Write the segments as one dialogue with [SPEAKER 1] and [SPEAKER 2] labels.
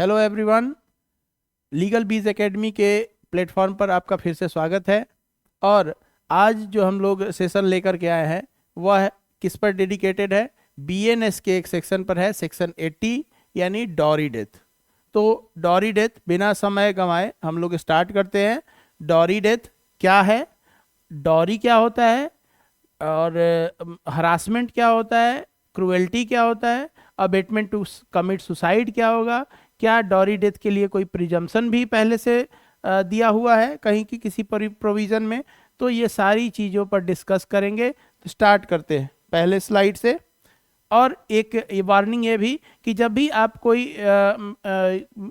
[SPEAKER 1] Hello everyone, legal बीज academy के platform पर आपका फिर से स्वागत है। और आज जो हम लोग सेशन लेकर के आए हैं वह किस पर डेडिकेटेड है? बीएनएस के एक सेक्शन पर है, सेक्शन 80 यानी डॉरी डेथ। तो डॉरी डेथ बिना समय गंवाए हम लोग स्टार्ट करते हैं। डॉरी डेथ क्या है, डॉरी क्या होता है, और हरासमेंट क्या होता है, क्रुएल्टी क्या होता है, अबेटमेंट टू कमिट सुसाइड क्या होगा, क्या डॉरी डेथ के लिए कोई प्रिजम्पशन भी पहले से दिया हुआ है कहीं की किसी प्रोविज़न में। तो ये सारी चीज़ों पर डिस्कस करेंगे। तो स्टार्ट करते हैं पहले स्लाइड से। और एक वार्निंग ये भी कि जब भी आप कोई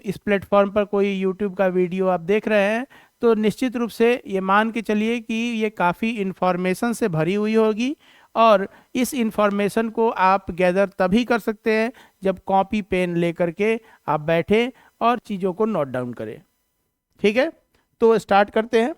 [SPEAKER 1] इस प्लेटफॉर्म पर कोई यूट्यूब का वीडियो आप देख रहे हैं तो निश्चित रूप से ये मान के चलिए कि ये काफ़ी इन्फॉर्मेशन से भरी हुई होगी। और इस इन्फॉर्मेशन को आप गैदर तभी कर सकते हैं जब कॉपी पेन लेकर के आप बैठें और चीज़ों को नोट डाउन करें। ठीक है, तो स्टार्ट करते हैं।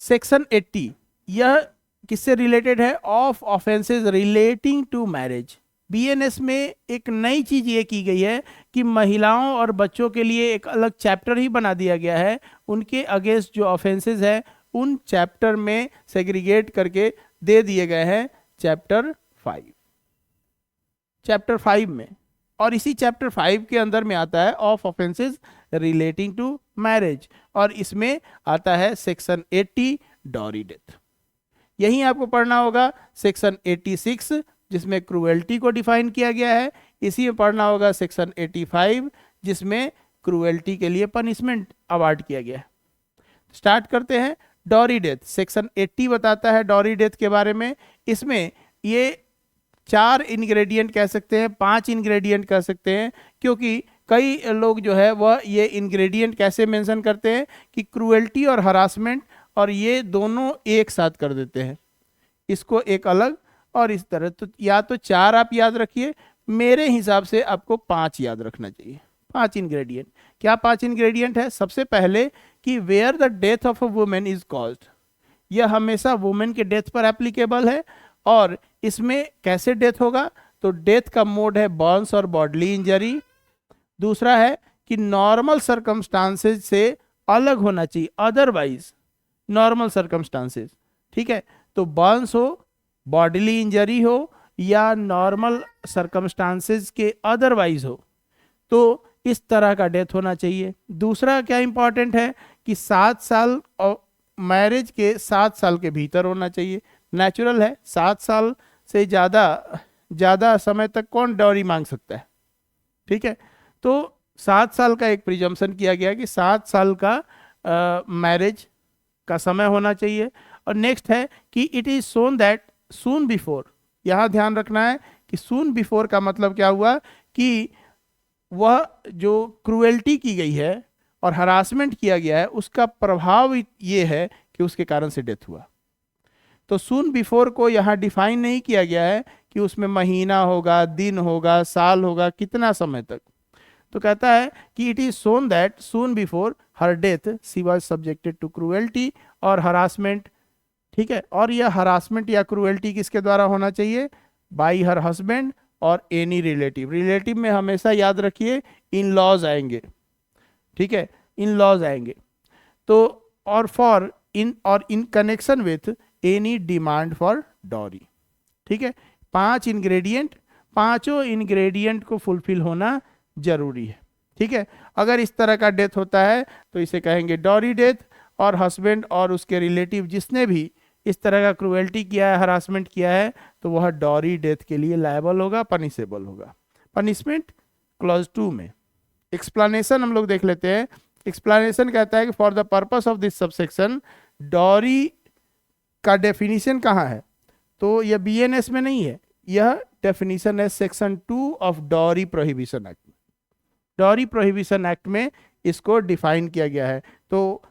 [SPEAKER 1] सेक्शन 80 यह किससे रिलेटेड है? Of offences relating to marriage. BNS में एक नई चीज ये की गई है कि महिलाओं और बच्चों के लिए एक अलग चैप्टर ही बना दिया गया है। उनके अगेंस्ट जो ऑफेंसेस है उन चैप्टर में सेग्रीगेट करके दे दिए गए हैं चैप्टर 5 में। और इसी चैप्टर 5 के अंदर में आता है of offences relating to marriage, और इसमें आता है सेक्शन 80 डॉरी डेथ। यही आपको पढ़ना होगा सेक्शन 86 जिसमें क्रूएल्टी को डिफाइन किया गया है। इसी में पढ़ना होगा सेक्शन 85 जिसमें क्रूएल्टी के लिए पनिशमेंट अवार्ड किया गया है। स्टार्ट करते हैं। डॉरी डेथ सेक्शन 80 बताता है डॉरी डेथ के बारे में। इसमें ये 4 इंग्रेडिएंट कह सकते हैं, 5 इंग्रेडिएंट कह सकते हैं, क्योंकि कई लोग जो है वह ये इंग्रेडिएंट कैसे मेंशन करते हैं कि क्रूएल्टी और हरासमेंट और ये दोनों एक साथ कर देते हैं, इसको एक अलग और इस तरह। तो या तो 4 आप याद रखिए, मेरे हिसाब से आपको 5 याद रखना चाहिए। 5 इंग्रेडिएंट। क्या 5 इंग्रेडिएंट है? सबसे पहले कि where the death of a women is caused, यह हमेशा वुमेन के डेथ पर एप्लीकेबल है। और इसमें कैसे डेथ होगा? तो डेथ का मोड है बर्न्स और बॉडली इंजरी। दूसरा है कि नॉर्मल सर्कमस्टांसेस से अलग होना चाहिए, अदरवाइज नॉर्मल सर्कमस्टांसेस। ठीक है, तो बर्न्स हो, बॉडीली इंजरी हो या नॉर्मल सर्कमस्टांसेस के अदरवाइज हो, तो इस तरह का डेथ होना चाहिए। दूसरा क्या इंपॉर्टेंट है कि 7 साल और मैरिज के 7 साल के भीतर होना चाहिए। नेचुरल है, 7 साल से ज़्यादा समय तक कौन डॉरी मांग सकता है? ठीक है, तो 7 साल का एक प्रिजम्पशन किया गया कि 7 साल का मैरिज का समय होना चाहिए। और नेक्स्ट है कि it is shown that soon before. यहाँ ध्यान रखना है कि सून बिफोर का मतलब क्या हुआ कि वह जो क्रूएल्टी की गई है और हरासमेंट किया गया है उसका प्रभाव ये है कि उसके कारण से डेथ हुआ। तो सून बिफोर को यहाँ डिफाइन नहीं किया गया है कि उसमें महीना होगा, दिन होगा, साल होगा, कितना समय तक। तो कहता है कि it is shown that soon before her death she was subjected to cruelty और हरासमेंट। ठीक है, और यह हरासमेंट या क्रूएल्टी किसके द्वारा होना चाहिए? बाई हर हस्बैंड और एनी रिलेटिव। रिलेटिव में हमेशा याद रखिए इन लॉज आएंगे। ठीक है, इन लॉज आएंगे। तो और for in connection with any demand for dowry. ठीक है, 5 इंग्रेडिएंट, पांचों इंग्रेडिएंट को फुलफिल होना जरूरी है। ठीक है, अगर इस तरह का डेथ होता है तो इसे कहेंगे डॉरी डेथ। और हस्बैंड और उसके रिलेटिव जिसने भी इस तरह का क्रूएल्टी किया है, हरासमेंट किया है, तो वह डॉरी डेथ के लिए लायबल होगा, पनिशेबल होगा। पनिशमेंट क्लॉज 2 में एक्सप्लेनेशन हम लोग देख लेते हैं। एक्सप्लेनेशन कहता है कि for the purpose of this subsection, dowry का डेफिनेशन कहाँ है? तो यह बीएनएस में नहीं है, यह डेफिनेशन है section 2 of dowry prohibition act. Dowry prohibition act में इसको डिफाइन किया गया है। तो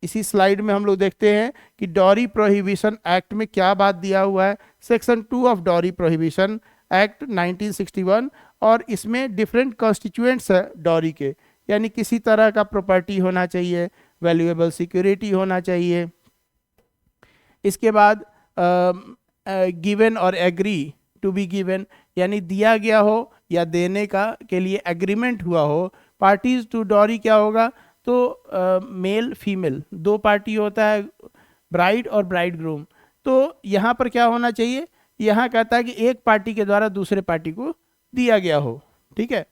[SPEAKER 1] इसी स्लाइड में हम लोग देखते हैं कि डॉरी प्रोहिबिशन एक्ट में क्या बात दिया हुआ है। Section 2 of dowry prohibition act 1961, और इसमें डिफरेंट कॉन्स्टिट्यूएंट्स है डॉरी के, यानी किसी तरह का प्रॉपर्टी होना चाहिए, वैल्यूएबल सिक्योरिटी होना चाहिए। इसके बाद गिवन और एग्री टू बी गिवन, यानी दिया गया हो या देने का के लिए एग्रीमेंट हुआ हो, पार्टीज टू डॉरी क्या होगा, तो मेल फीमेल दो पार्टी होता है, ब्राइड और ब्राइड ग्रूम। तो यहाँ पर क्या होना चाहिए, यहाँ कहता है कि एक पार्टी के द्वारा दूसरे पार्टी को दिया गया हो, ठीक है,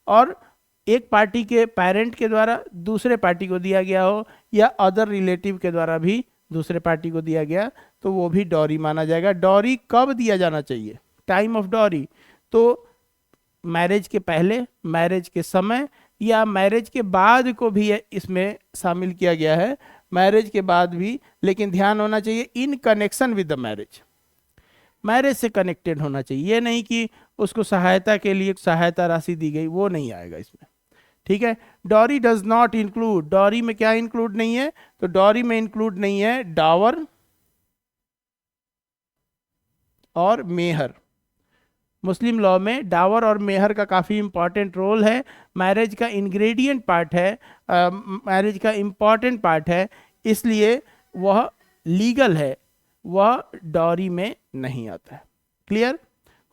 [SPEAKER 1] और एक पार्टी के पेरेंट के द्वारा दूसरे पार्टी को दिया गया हो, या अदर रिलेटिव के द्वारा भी दूसरे पार्टी को दिया गया, तो वो भी डॉरी माना जाएगा। डॉरी कब दिया जाना चाहिए, टाइम ऑफ डॉरी, तो मैरिज के पहले, मैरिज के समय, या मैरिज के बाद को भी इसमें शामिल किया गया है, मैरिज के बाद भी, लेकिन ध्यान होना चाहिए इन connection with the marriage, marriage से कनेक्टेड होना चाहिए। ये नहीं कि उसको सहायता के लिए सहायता राशि दी गई, वो नहीं आएगा इसमें, ठीक है। Dowry does not include, dowry में क्या इंक्लूड नहीं है, तो डॉरी में इंक्लूड नहीं है डावर और मेहर। मुस्लिम लॉ में डावर और मेहर का काफ़ी इंपॉर्टेंट रोल है, मैरिज का इंग्रेडिएंट पार्ट है, मैरिज का इंपॉर्टेंट पार्ट है, इसलिए वह लीगल है, वह डॉरी में नहीं आता है। क्लियर।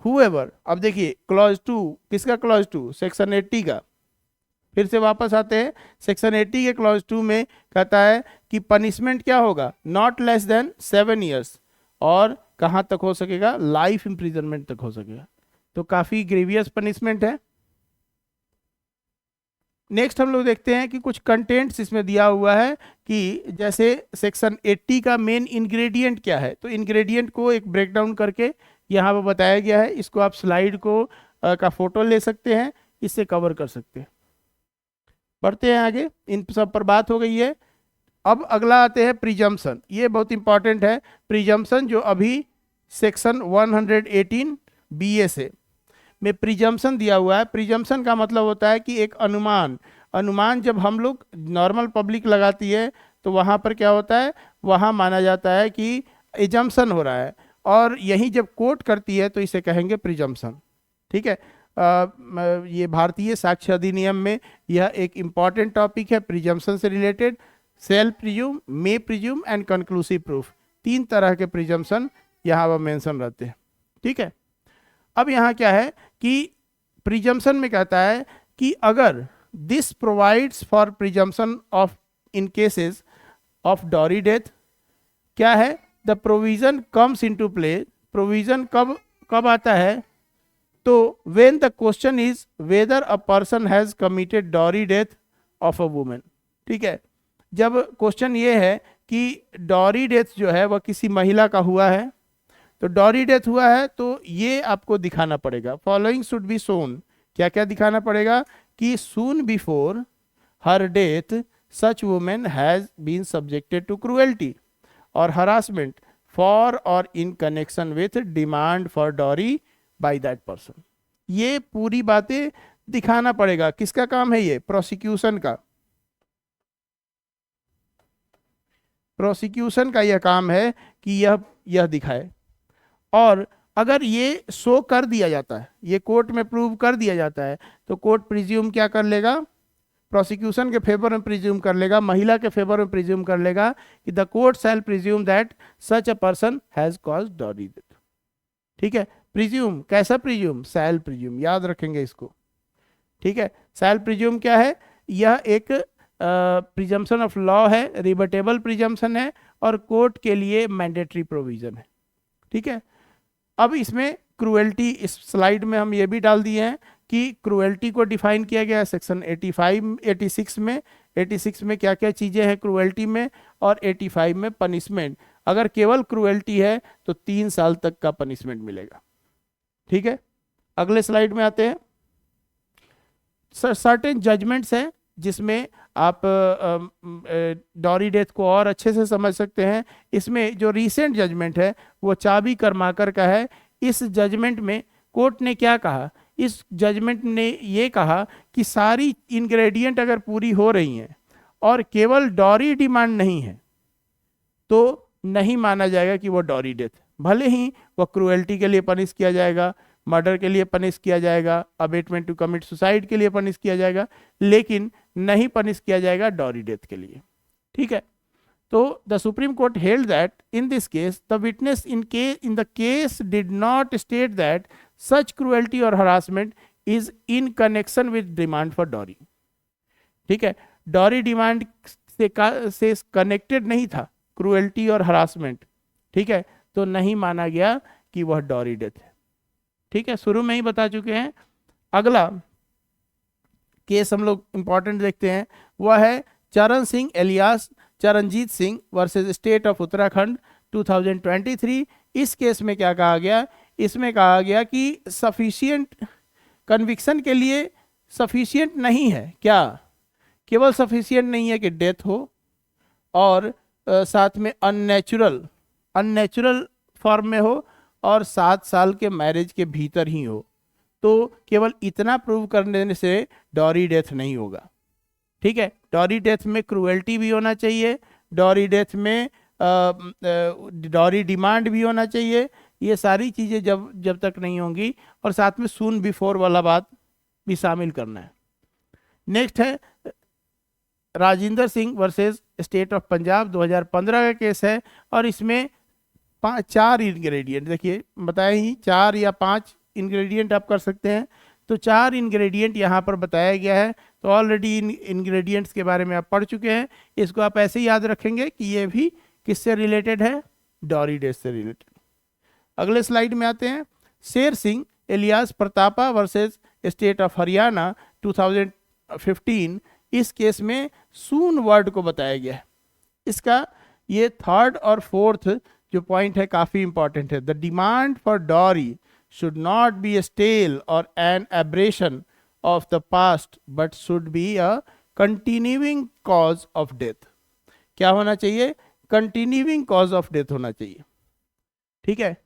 [SPEAKER 1] हुएवर, अब देखिए क्लॉज 2, किसका क्लॉज 2, सेक्शन 80 का। फिर से वापस आते हैं, सेक्शन 80 के क्लॉज 2 में कहता है कि पनिशमेंट क्या होगा, नॉट लेस देन 7 ईयर्स, और कहाँ तक हो सकेगा, लाइफ इम्प्रिजनमेंट तक हो सकेगा। तो काफ़ी ग्रेवियस पनिशमेंट है। नेक्स्ट हम लोग देखते हैं कि कुछ कंटेंट्स इसमें दिया हुआ है कि जैसे सेक्शन 80 का मेन इंग्रेडिएंट क्या है, तो इंग्रेडिएंट को एक ब्रेकडाउन करके यहाँ पर बताया गया है। इसको आप स्लाइड को का फोटो ले सकते हैं, इससे कवर कर सकते हैं। बढ़ते हैं आगे, इन सब पर बात हो गई है। अब अगला आते हैं प्रिजम्पशन, ये बहुत इंपॉर्टेंट है। प्रिजम्पशन जो अभी सेक्शन 118 BA से में प्रिजम्पशन दिया हुआ है। प्रिजम्पशन का मतलब होता है कि एक अनुमान, अनुमान जब हम लोग नॉर्मल पब्लिक लगाती है तो वहाँ पर क्या होता है, वहाँ माना जाता है कि एजम्पशन हो रहा है, और यही जब कोर्ट करती है तो इसे कहेंगे प्रिजम्पशन, ठीक है। ये भारतीय साक्ष्य अधिनियम में यह एक इम्पॉर्टेंट टॉपिक है, प्रिजम्पशन से related. Self presume, may presume and conclusive proof, 3 तरह के प्रिजम्पशन यहाँ पर मेंशन रहते हैं, ठीक है। अब यहाँ क्या है कि प्रिजम्पशन में कहता है कि अगर this provides for presumption of in cases of dowry death, क्या है, the provision comes into play, provision कब कब आता है, तो when the question is whether a person has committed dowry death of a women, ठीक है। जब क्वेश्चन ये है कि डॉरी डेथ जो है वह किसी महिला का हुआ है, तो डॉरी डेथ हुआ है तो ये आपको दिखाना पड़ेगा, फॉलोइंग शुड बी शोन, क्या क्या दिखाना पड़ेगा, कि soon before her death such women has been subjected to cruelty और हरासमेंट फॉर और in connection with demand for dowry by that person. ये पूरी बातें दिखाना पड़ेगा। किसका काम है ये, प्रोसिक्यूशन का, प्रोसिक्यूशन का यह काम है कि यह दिखाए। और अगर ये शो कर दिया जाता है, ये कोर्ट में प्रूव कर दिया जाता है, तो कोर्ट प्रिज्यूम क्या कर लेगा, प्रोसिक्यूशन के फेवर में प्रिज्यूम कर लेगा, महिला के फेवर में प्रिज्यूम कर लेगा कि the court shall presume that such a person has caused dowry death, ठीक है। प्रिज्यूम, कैसा प्रिज्यूम, शैल प्रिज्यूम, याद रखेंगे इसको, ठीक है। शैल प्रिज्यूम क्या है, यह एक प्रिजम्पशन ऑफ लॉ है, रिबटेबल प्रिजम्पशन है, और कोर्ट के लिए मैंडेटरी प्रोविजन है, ठीक है। अब इसमें क्रुएल्टी, इस स्लाइड में हम ये भी डाल दिए हैं कि क्रुएल्टी को डिफाइन किया गया है सेक्शन 86 में। 86 में क्या क्या चीज़ें हैं क्रुएल्टी में, और 85 में पनिशमेंट। अगर केवल क्रुएल्टी है तो 3 साल तक का पनिशमेंट मिलेगा, ठीक है। अगले स्लाइड में आते हैं। सर्टेन जजमेंट्स हैं जिसमें आप डॉरी डेथ को और अच्छे से समझ सकते हैं। इसमें जो रीसेंट जजमेंट है वो चाबी कर्माकर का है। इस जजमेंट में कोर्ट ने क्या कहा, इस जजमेंट ने ये कहा कि सारी इंग्रेडिएंट अगर पूरी हो रही हैं और केवल डॉरी डिमांड नहीं है तो नहीं माना जाएगा कि वो डॉरी डेथ, भले ही वो क्रुएल्टी के लिए पनिश किया जाएगा, मर्डर के लिए पनिश किया जाएगा, अबेटमेंट टू कमिट सुसाइड के लिए पनिश किया जाएगा, लेकिन नहीं पनिश किया जाएगा डॉरी डेथ के लिए, ठीक है। तो the Supreme Court held that in this case the witness in the case did not state that such cruelty और harassment is in connection with demand for dowry. ठीक है, डॉरी डिमांड से connected नहीं था, क्रूएल्टी और harassment, ठीक है, तो नहीं माना गया कि वह डॉरी डेथ है। ठीक है, शुरू में ही बता चुके हैं। अगला केस हम लोग इंपॉर्टेंट देखते हैं, वह है Charan Singh alias Charanjeet Singh versus state of Uttarakhand 2023। इस केस में क्या कहा गया, इसमें कहा गया कि सफिशिएंट कन्विक्शन के लिए सफिशिएंट नहीं है, क्या केवल सफिशिएंट नहीं है कि डेथ हो और साथ में अननेचुरल फॉर्म में हो और 7 साल के मैरिज के भीतर ही हो, तो केवल इतना प्रूव करने से डॉरी डेथ नहीं होगा। ठीक है, डॉरी डेथ में क्रूएल्टी भी होना चाहिए, डॉरी डेथ में डॉरी डिमांड भी होना चाहिए, ये सारी चीज़ें जब तक नहीं होंगी, और साथ में सून बिफोर वाला बात भी शामिल करना है। नेक्स्ट है Rajinder Singh versus state of Punjab 2015 का केस है, और इसमें 4 इंग्रेडिएंट, देखिए बताए ही 4 या 5 इंग्रेडिएंट आप कर सकते हैं, तो 4 इंग्रेडिएंट यहाँ पर बताया गया है। तो ऑलरेडी इन इंग्रेडिएंट्स के बारे में आप पढ़ चुके हैं, इसको आप ऐसे ही याद रखेंगे कि ये भी किससे रिलेटेड है, डॉरी डेथ से रिलेटेड। अगले स्लाइड में आते हैं, Sher Singh alias Pratapa versus state of Haryana 2015। इस केस में सून वर्ड को बताया गया है। इसका ये 3rd और 4th जो पॉइंट है काफी इंपॉर्टेंट है। The demand for dowry should not be a stale or an aberration of the past but should be a continuing cause of death। क्या होना चाहिए, continuing cause of death होना चाहिए। ठीक है,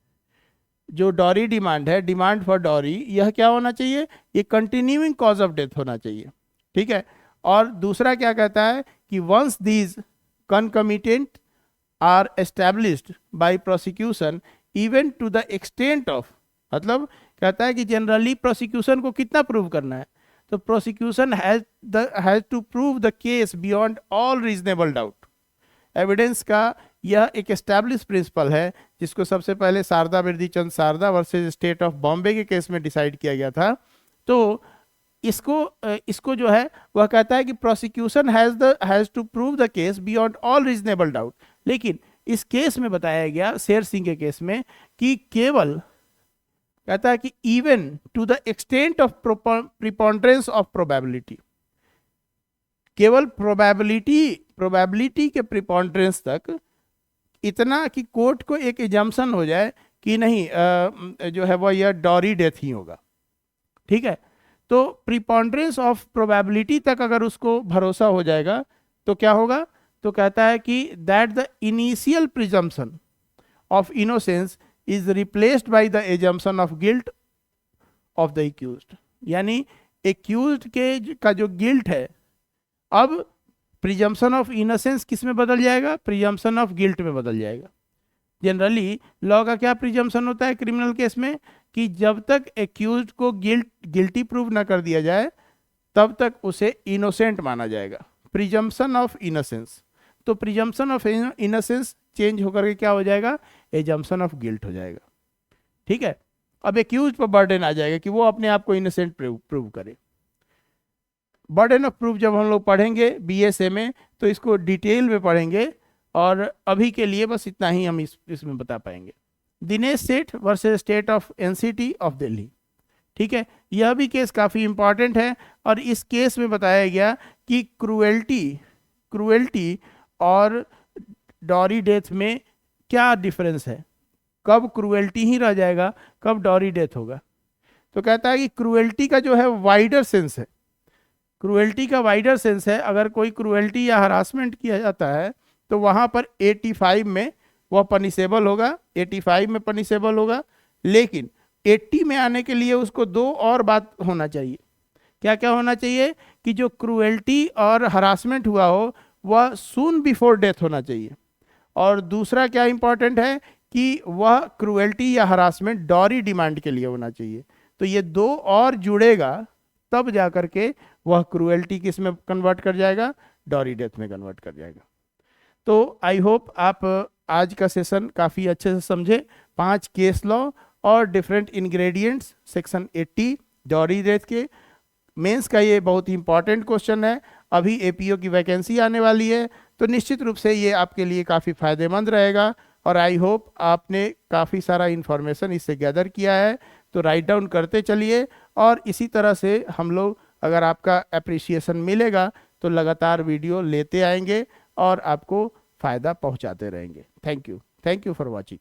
[SPEAKER 1] जो डॉरी डिमांड है, डिमांड फॉर डॉरी, यह क्या होना चाहिए, ये कंटिन्यूइंग कॉज ऑफ डेथ होना चाहिए। ठीक है, और दूसरा क्या कहता है कि once these concomitant are established by prosecution even to the extent of, मतलब कहता है कि जनरली प्रोसिक्यूशन को कितना प्रूव करना है, तो prosecution has to prove the case beyond all reasonable doubt. Evidence का यह एक एस्टैब्लिश प्रिंसिपल है, जिसको सबसे पहले Sharda Birdichand Sharda versus state of Bombay के केस में डिसाइड किया गया था। तो इसको जो है वह कहता है कि prosecution has to prove the case beyond all reasonable doubt. लेकिन इस केस में बताया गया, शेर सिंह के केस में, कि केवल कहता है कि even to the extent of preponderance of probability, केवल प्रोबेबिलिटी के प्रिपॉन्डरेंस तक, इतना कि कोर्ट को एक एजम्पशन हो जाए कि नहीं जो है वह यह डॉरी डेथ ही होगा। ठीक है, तो प्रिपॉन्डरेंस ऑफ प्रोबेबिलिटी तक अगर उसको भरोसा हो जाएगा तो क्या होगा, तो कहता है कि that the initial presumption of innocence is replaced by the assumption of guilt of the accused. यानी एक्यूज्ड का जो गिल्ट है, अब प्रिजम्पशन ऑफ इनोसेंस किस में बदल जाएगा, प्रिजम्पशन ऑफ गिल्ट में बदल जाएगा। जनरली लॉ का क्या प्रिजम्पशन होता है क्रिमिनल केस में, कि जब तक एक्यूज्ड को गिल्टी प्रूव ना कर दिया जाए तब तक उसे इनोसेंट माना जाएगा, प्रिजम्पशन ऑफ इनोसेंस। तो प्रिजम्पशन ऑफ इनोसेंस चेंज होकर के क्या हो जाएगा, एजम्पशन ऑफ गिल्ट हो जाएगा। ठीक है, अब एक्यूज्ड पर बर्डन आ जाएगा कि वो अपने आप को इनोसेंट प्रूव करे। बर्डन ऑफ प्रूफ जब हम लोग पढ़ेंगे बीएसए में तो इसको डिटेल में पढ़ेंगे, और अभी के लिए बस इतना ही हम इसमें बता पाएंगे। दिनेश सेठ versus state of NCT of Delhi. ठीक है, यह भी केस काफ़ी इंपॉर्टेंट है, और इस केस में बताया गया कि क्रूएल्टी और डॉरी डेथ में क्या डिफरेंस है, कब क्रूएल्टी ही रह जाएगा, कब डॉरी डेथ होगा। तो कहता है कि क्रूएल्टी का जो है वाइडर सेंस है, क्रूएल्टी का वाइडर सेंस है। अगर कोई क्रूएल्टी या हरासमेंट किया जाता है तो वहाँ पर 85 में वह पनिशेबल होगा, 85 में पनिशेबल होगा। लेकिन 80 में आने के लिए उसको 2 और बात होना चाहिए। क्या क्या होना चाहिए, कि जो क्रूएल्टी और हरासमेंट हुआ हो वह सून बिफोर डेथ होना चाहिए, और दूसरा क्या इंपॉर्टेंट है कि वह क्रूएल्टी या हरासमेंट डॉरी डिमांड के लिए होना चाहिए। तो ये 2 और जुड़ेगा तब जा करके वह क्रूएल्टी किस में कन्वर्ट कर जाएगा, डॉरी डेथ में कन्वर्ट कर जाएगा। तो आई होप आप आज का सेशन काफ़ी अच्छे से समझे। 5 केस लॉ और different ingredients section 80 dowry death के मेंस का ये बहुत ही इंपॉर्टेंट क्वेश्चन है। अभी एपीओ की वैकेंसी आने वाली है, तो निश्चित रूप से ये आपके लिए काफ़ी फायदेमंद रहेगा। और आई होप आपने काफ़ी सारा इन्फॉर्मेशन इससे गैदर किया है, तो राइट डाउन करते चलिए। और इसी तरह से हम लोग, अगर आपका अप्रिसिएशन मिलेगा तो लगातार वीडियो लेते आएंगे और आपको फ़ायदा पहुंचाते रहेंगे। Thank you for watching.